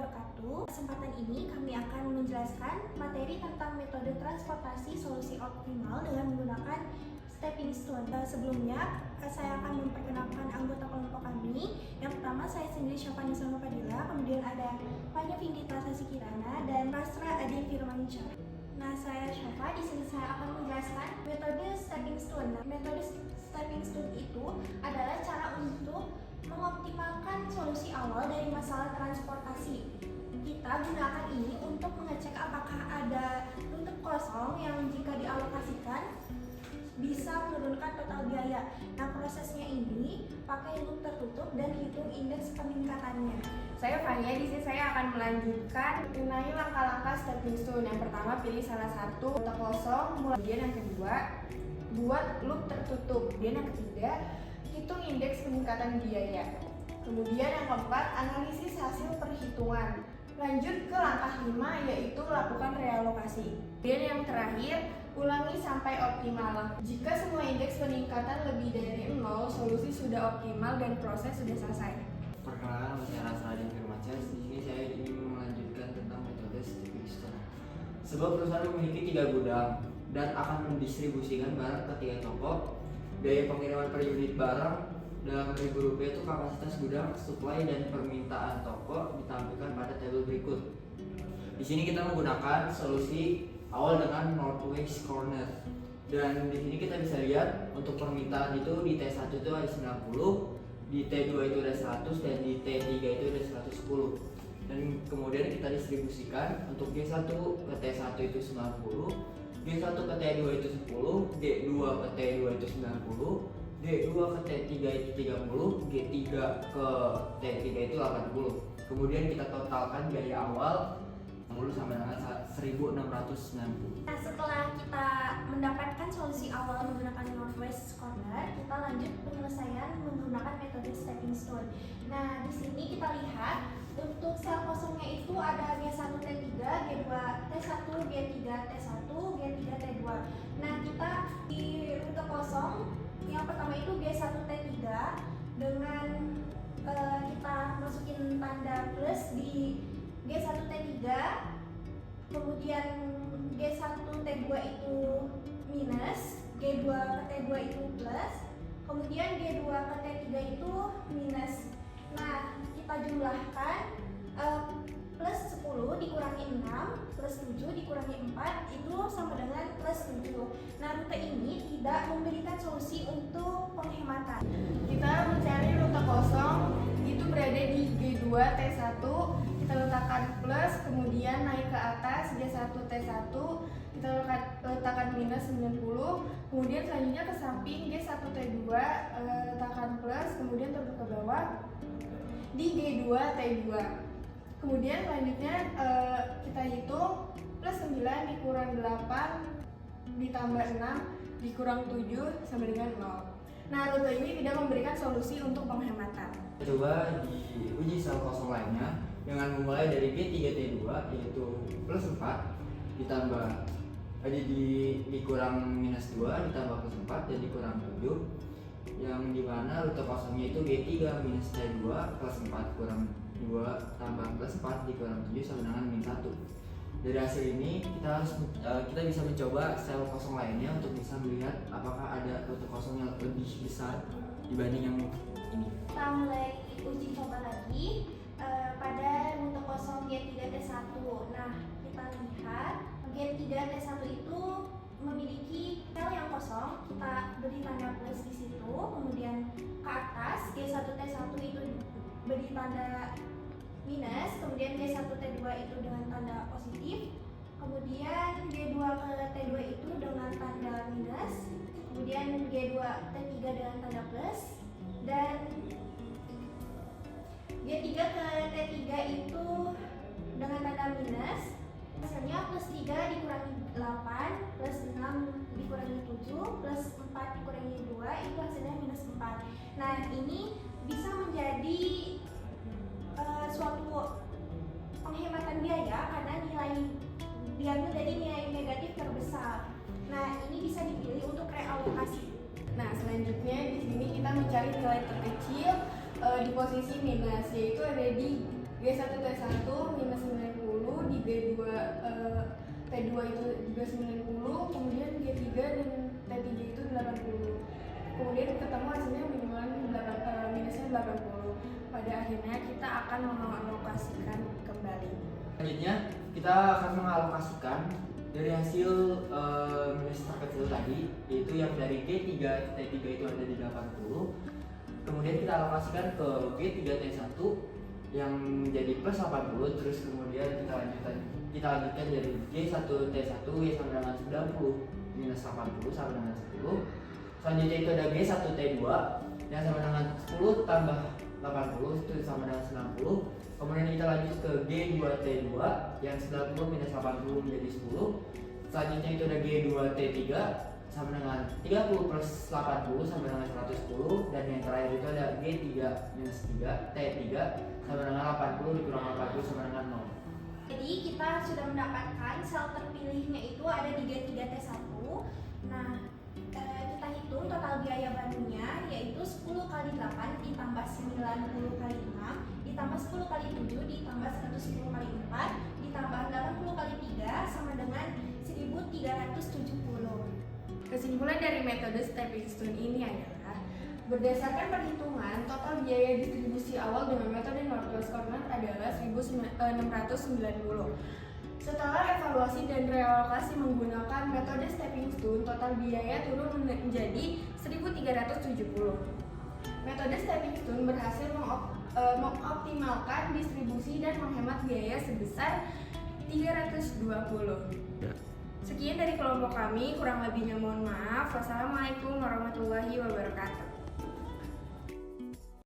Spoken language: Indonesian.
wabarakatuh. Kesempatan ini kami akan menjelaskan materi tentang metode transportasi solusi optimal dengan menggunakan stepping stone. Sebelumnya, saya akan memperkenalkan anggota kelompok kami. Yang pertama, saya sendiri Syafani Salma Fadila, kemudian ada Fanya Vindita Sasi Kirana, dan Rasra Adi Firmansyah. Nah, saya Syafa. Di sini saya akan menjelaskan metode stepping stone. Metode stepping stone itu adalah cara untuk mengoptimalkan solusi awal dari masalah transportasi. Kita gunakan ini untuk mengecek apakah ada rute kosong yang jika dialokasikan bisa menurunkan total biaya. Nah, prosesnya ini pakai loop tertutup dan hitung indeks peningkatannya. Saya Fanya, di sini saya akan melanjutkan mengenai langkah-langkah stepping stone. Yang pertama, pilih salah satu rute kosong. Kemudian yang kedua, buat loop tertutup. Kemudian yang ketiga, hitung indeks peningkatan biaya. Kemudian yang keempat, analisis hasil perhitungan. Lanjut ke langkah 5, yaitu lakukan realokasi. Kemudian yang terakhir, ulangi sampai optimal. Jika semua indeks peningkatan lebih dari 0, solusi sudah optimal dan proses sudah selesai. Perkenalkan, saya Rasra Adi Firmansyah. Di sini saya ingin melanjutkan tentang metode stepping stone. Sebuah perusahaan memiliki 3 gudang dan akan mendistribusikan barang ke 3 toko. Biaya pengiriman per unit barang dalam Rp1.000 itu kapasitas gudang, suplai dan permintaan toko ditampilkan pada tabel berikut. Di sini kita menggunakan solusi awal dengan northwest corner. Dan di sini kita bisa lihat untuk permintaan itu di T1 itu ada 90, di T2 itu ada 100, dan di T3 itu ada 110. Dan kemudian kita distribusikan untuk G1 ke T1 itu 90, G1 ke T2 itu 10, G2 ke T2 itu 90, G2 ke T3 itu 30, G3 ke T3 itu 80. Kemudian kita totalkan biaya awal sama dengan 1.690. Nah, setelah kita mendapatkan solusi awal menggunakan northwest corner, kita lanjut penyelesaian menggunakan metode stepping stone. Nah, di sini kita lihat untuk sel kosongnya itu ada G1 T3, G2 T1, G3 T1, G3 T2. Nah, kita di rute kosong yang pertama itu G1 T3 dengan kita masukin tanda plus di G1 T3, kemudian G1 T2 itu minus, G2 ke T2 itu plus, kemudian G2 ke T3 itu minus. Nah, kita jumlahkan plus 10 dikurangi 6 plus 7 dikurangi 4 itu sama dengan plus 7. Nah, rute ini tidak memberikan solusi untuk penghematan. Kita mencari rute kosong, itu berada di G2 T1. Kita letakkan plus, kemudian naik ke atas G1 T1, kita letakkan minus 90, kemudian selanjutnya ke samping G1 T2, letakkan plus, kemudian turun ke bawah di G2 T2. Kemudian selanjutnya kita hitung plus 9 dikurang 8 ditambah 6 dikurang 7 sama dengan 0. Nah, rute ini tidak memberikan solusi untuk penghematan. Coba diuji sel kosong lainnya dengan memulai dari G3T2 yaitu plus 4 ditambah dikurang minus 2 ditambah plus 4 jadi kurang 7, yang dimana rute kosongnya itu G3 minus T2 plus 4 kurang 2 tambah plus 4 dikurang 7 sama dengan minus 1. Dari hasil ini kita bisa mencoba sel kosong lainnya untuk bisa melihat apakah ada rute kosong yang lebih besar dibanding yang ini. Kita mulai uji coba lagi pada rute kosong G3T1. Nah, kita lihat G3T1 itu memiliki sel yang kosong, kita beri tanda plus di situ, kemudian ke atas G1T1 itu beri tanda minus, kemudian G1T2 itu dengan tanda positif, kemudian G2 ke T2 itu dengan tanda minus, kemudian G2T3 dengan tanda plus, dan G3 ke T3 itu dengan tanda minus. Hasilnya plus 3 dikurangi 8, plus 6 dikurangi 7, plus 4 dikurangi 2, itu hasilnya minus 4. Nah, ini bisa menjadi suatu penghematan biaya karena nilai diambil dari nilai negatif terbesar. Nah, ini bisa dipilih untuk realokasi. Nah, selanjutnya di sini kita mencari nilai terkecil di posisi minus, yaitu ada di G1 T1 minus 90, di G2 T2 itu juga 90, kemudian G3 dan T3 itu 80. Kemudian ketemu hasilnya minimal minusnya 80. Pada akhirnya kita akan mengalokasikan kembali. Selanjutnya kita akan mengalokasikan dari hasil minus terkecil tadi, yaitu yang dari G3 T3 itu ada di 80. Kemudian kita alokasikan ke G3 T1 yang menjadi plus 80. Terus kemudian kita lanjutkan dari G1 T1 yang sama dengan 90 minus 80 sama dengan 10. Selanjutnya itu ada G1 T2 yang sama dengan 10 tambah 80 itu sama dengan 90. Kemudian kita lanjut ke G2 T2 yang 90 minus 80 menjadi 10. Selanjutnya itu ada G2 T3 sama dengan 30 plus 80 sama dengan 110. Dan yang terakhir itu ada G3 minus 3 T3 sama dengan 80 dikurang 80 sama dengan 0. Jadi kita sudah mendapatkan sel terpilihnya itu ada di G3 T1. Nah, kita hitung total biaya barunya yaitu 10 kali 8 ditambah 90 kali 6 ditambah 10 kali 7 ditambah 110 kali 4 ditambah 80 kali 3 sama dengan 1370. Kesimpulan dari metode stepping stone ini adalah berdasarkan perhitungan total biaya distribusi awal dengan metode Northwest Corner adalah 1.690. Setelah evaluasi dan realokasi menggunakan metode stepping stone, total biaya turun menjadi 1.370. Metode stepping stone berhasil mengoptimalkan distribusi dan menghemat biaya sebesar 320. Sekian dari kelompok kami, kurang lebihnya mohon maaf. Wassalamualaikum warahmatullahi wabarakatuh.